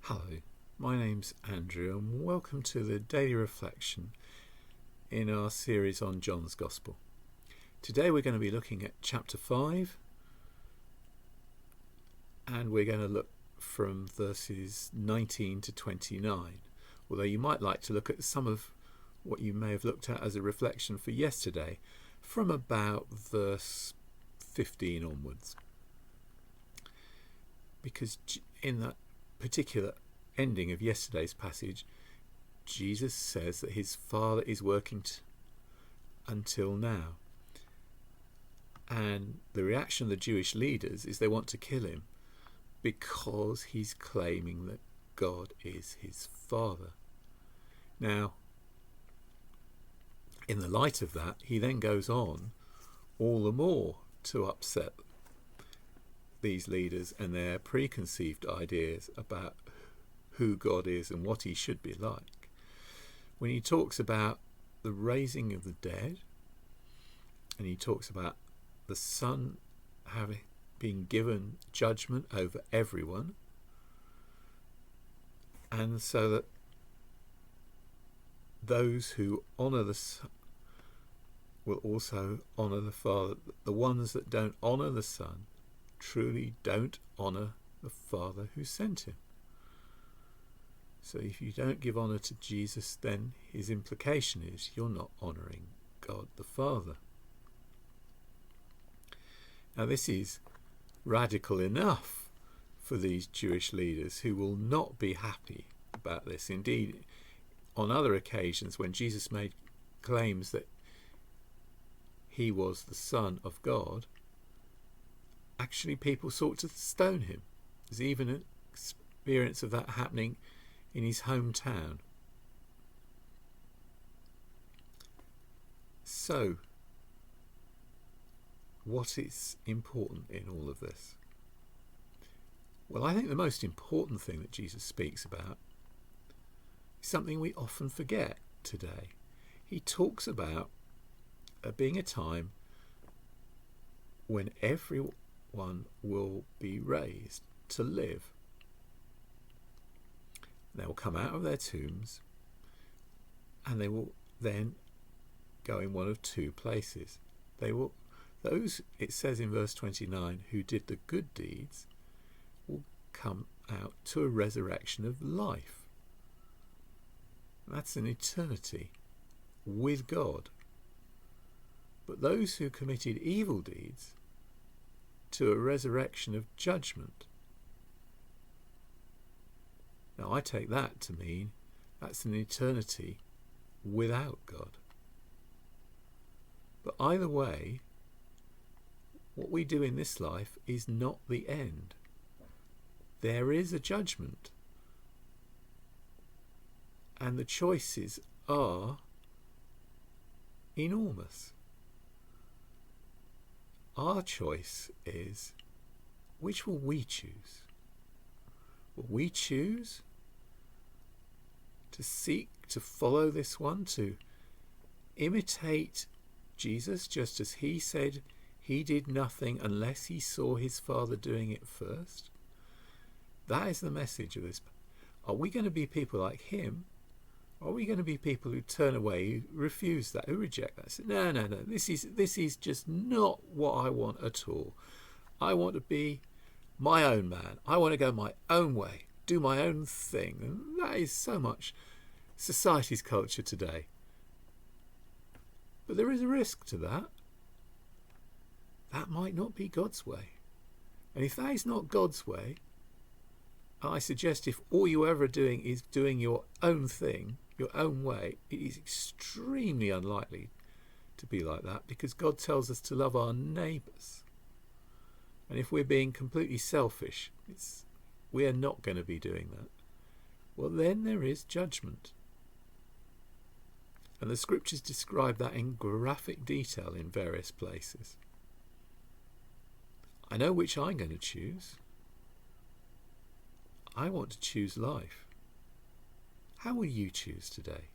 Hello, my name's Andrew and welcome to the Daily Reflection in our series on John's Gospel. Today we're going to be looking at chapter 5 and we're going to look from verses 19 to 29, although you might like to look at some of what you may have looked at as a reflection for yesterday from about verse 15 onwards. Because in that particular ending of yesterday's passage, Jesus says that his Father is working until now. And the reaction of the Jewish leaders is they want to kill him because he's claiming that God is his Father. Now, in the light of that, he then goes on all the more to upset these leaders and their preconceived ideas about who God is and what he should be like. When he talks about the raising of the dead, and he talks about the Son having been given judgment over everyone, and so that those who honour the Son will also honour the Father. The ones that don't honour the Son truly don't honour the Father who sent him. So if you don't give honour to Jesus, then his implication is you're not honouring God the Father. Now this is radical enough for these Jewish leaders who will not be happy about this. Indeed, on other occasions when Jesus made claims that he was the Son of God, actually people sought to stone him. There's even an experience of that happening in his hometown. So, what is important in all of this? Well, I think the most important thing that Jesus speaks about is something we often forget today. He talks about being a time when everyone will be raised to live. They will come out of their tombs and they will then go in one of two places. Those, it says in verse 29, who did the good deeds will come out to a resurrection of life. That's an eternity with God. But those who committed evil deeds to a resurrection of judgment. Now I take that to mean that's an eternity without God. But either way, what we do in this life is not the end. There is a judgment. And the choices are enormous. Our choice is, which will we choose? Will we choose to seek to follow this one, to imitate Jesus just as he said he did nothing unless he saw his Father doing it first? That is the message of this. Are we going to be people like him? Are we going to be people who turn away, who refuse that, who reject that? Say, no, this is just not what I want at all. I want to be my own man. I want to go my own way, do my own thing. And that is so much society's culture today. But there is a risk to that. That might not be God's way. And if that is not God's way, I suggest if all you're ever doing is doing your own thing, your own way, it is extremely unlikely to be like that, because God tells us to love our neighbours. And if we're being completely selfish, we are not going to be doing that. Well, then there is judgment. And the scriptures describe that in graphic detail in various places. I know which I'm going to choose. I want to choose life. How will you choose today?